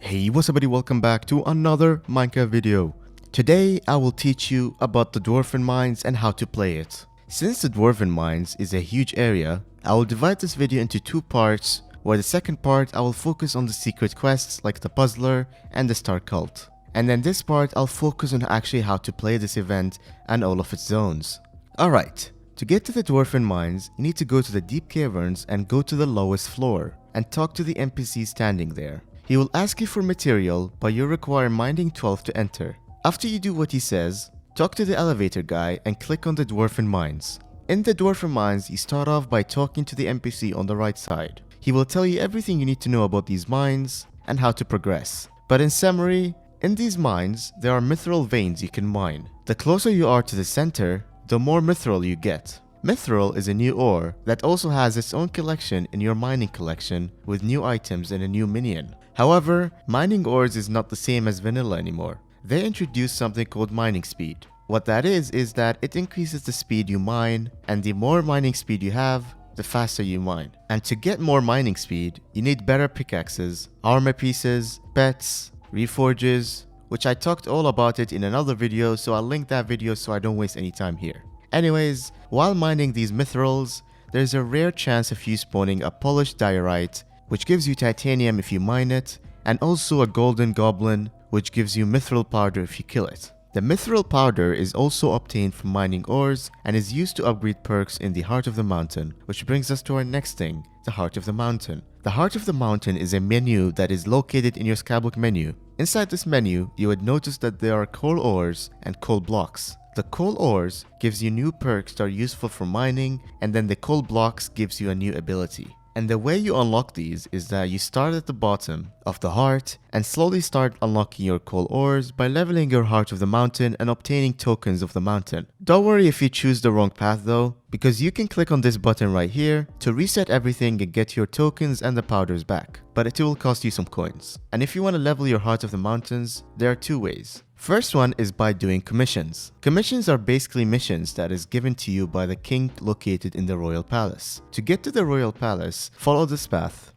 Hey, what's up buddy, welcome back to another Minecraft video. Today I will teach you about the Dwarven mines and how to play it. Since the Dwarven mines is a huge area, I will divide this video into two parts, where the second part I will focus on the secret quests like the Puzzler and the Star Cult. And then this part I'll focus on actually how to play this event and all of its zones. Alright, to get to the Dwarven mines, you need to go to the deep caverns and go to the lowest floor and talk to the NPC standing there. He will ask you for material, but you require mining 12 to enter. After you do what he says, talk to the elevator guy and click on the Dwarven mines. In the Dwarven mines, you start off by talking to the NPC on the right side. He will tell you everything you need to know about these mines and how to progress. But in summary, in these mines, there are mithril veins you can mine. The closer you are to the center, the more mithril you get. Mithril is a new ore that also has its own collection in your mining collection with new items and a new minion. However, mining ores is not the same as vanilla anymore. They introduced something called mining speed. What that is that it increases the speed you mine, and the more mining speed you have, the faster you mine. And to get more mining speed, you need better pickaxes, armor pieces, pets, reforges, which I talked all about it in another video, so I'll link that video so I don't waste any time here. Anyways, while mining these mithrils, there's a rare chance of you spawning a polished diorite, which gives you titanium if you mine it, and also a golden goblin, which gives you mithril powder if you kill it. The mithril powder is also obtained from mining ores and is used to upgrade perks in the heart of the mountain, which brings us to our next thing, the heart of the mountain. The heart of the mountain is a menu that is located in your Skyblock menu. Inside this menu, you would notice that there are coal ores and coal blocks. The coal ores gives you new perks that are useful for mining, and then the coal blocks gives you a new ability. And the way you unlock these is that you start at the bottom of the heart and slowly start unlocking your coal ores by leveling your heart of the mountain and obtaining tokens of the mountain. Don't worry if you choose the wrong path though, because you can click on this button right here to reset everything and get your tokens and the powders back, but it will cost you some coins. And if you want to level your heart of the mountains, there are two ways. First one is by doing commissions. Commissions are basically missions that is given to you by the king located in the royal palace. To get to the royal palace, follow this path.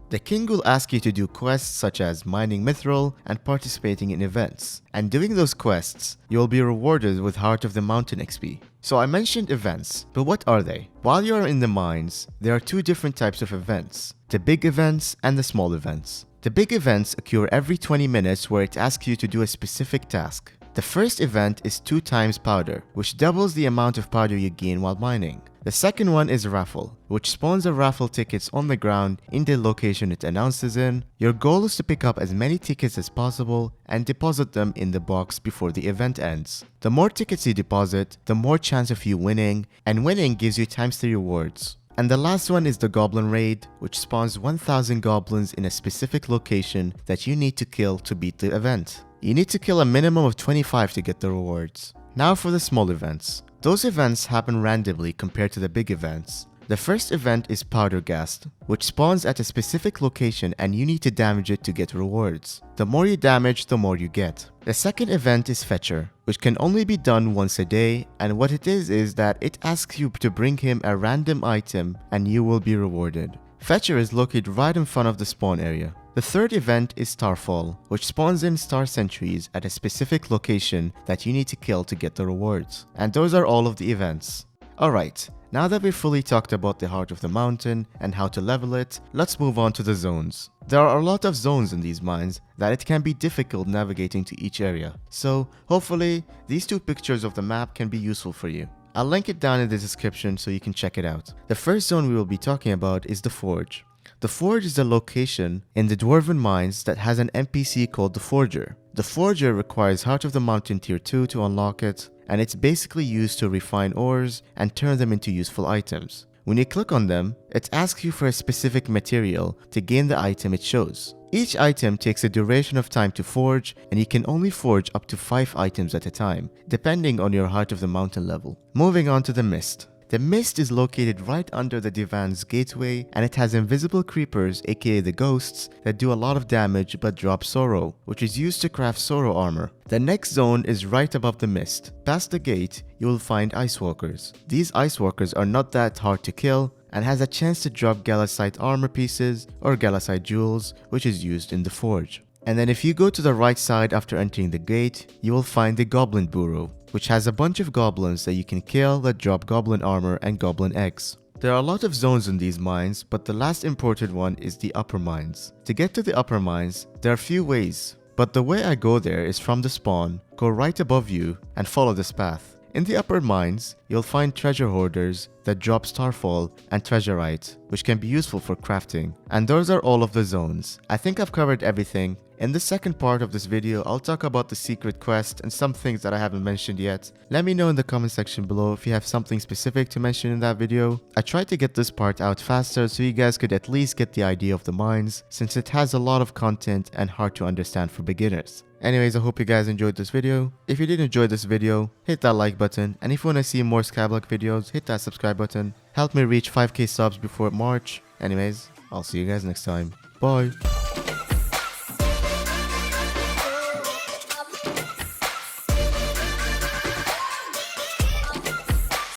The king will ask you to do quests such as mining mithril and participating in events. And doing those quests, you will be rewarded with Heart of the Mountain XP. So I mentioned events, but what are they? While you are in the mines, there are two different types of events, the big events and the small events. The big events occur every 20 minutes where it asks you to do a specific task. The first event is 2 times powder, which doubles the amount of powder you gain while mining. The second one is raffle, which spawns a raffle tickets on the ground in the location it announces in. Your goal is to pick up as many tickets as possible and deposit them in the box before the event ends. The more tickets you deposit, the more chance of you winning, and winning gives you ×3 rewards. And the last one is the Goblin Raid, which spawns 1000 goblins in a specific location that you need to kill to beat the event. You need to kill a minimum of 25 to get the rewards. Now for the small events. Those events happen randomly compared to the big events. The first event is Powderghast, which spawns at a specific location and you need to damage it to get rewards. The more you damage, the more you get. The second event is Fetcher, which can only be done once a day, and what it is that it asks you to bring him a random item and you will be rewarded. Fetcher is located right in front of the spawn area. The third event is Starfall, which spawns in star sentries at a specific location that you need to kill to get the rewards. And those are all of the events. Alright, now that we've fully talked about the heart of the mountain and how to level it, let's move on to the zones. There are a lot of zones in these mines that it can be difficult navigating to each area. So hopefully these two pictures of the map can be useful for you. I'll link it down in the description so you can check it out. The first zone we will be talking about is the Forge. The Forge is a location in the Dwarven mines that has an NPC called the Forger. The Forger requires Heart of the Mountain Tier 2 to unlock it, and it's basically used to refine ores and turn them into useful items. When you click on them, it asks you for a specific material to gain the item it shows. Each item takes a duration of time to forge, and you can only forge up to 5 items at a time, depending on your Heart of the Mountain level. Moving on to the Mist. The mist is located right under the divan's gateway, and it has invisible creepers, aka the ghosts, that do a lot of damage but drop sorrow, which is used to craft sorrow armor. The next zone is right above the mist. Past the gate, you will find ice walkers. These ice walkers are not that hard to kill, and has a chance to drop Galasite armor pieces or Galasite jewels, which is used in the forge. And then if you go to the right side after entering the gate, you will find the Goblin Burrow, which has a bunch of goblins that you can kill that drop goblin armor and goblin eggs. There are a lot of zones in these mines, but the last important one is the upper mines. To get to the upper mines, there are a few ways, but the way I go there is from the spawn, go right above you, and follow this path. In the upper mines, you'll find treasure hoarders that drop starfall and treasurite, which can be useful for crafting. And those are all of the zones. I think I've covered everything. In the second part of this video, I'll talk about the secret quest and some things that I haven't mentioned yet. Let me know in the comment section below if you have something specific to mention in that video. I tried to get this part out faster so you guys could at least get the idea of the mines, since it has a lot of content and hard to understand for beginners. Anyways, I hope you guys enjoyed this video. If you did enjoy this video, hit that like button, and if you want to see more Skyblock videos, hit that subscribe button. Help me reach 5k subs before March. Anyways, I'll see you guys next time. Bye!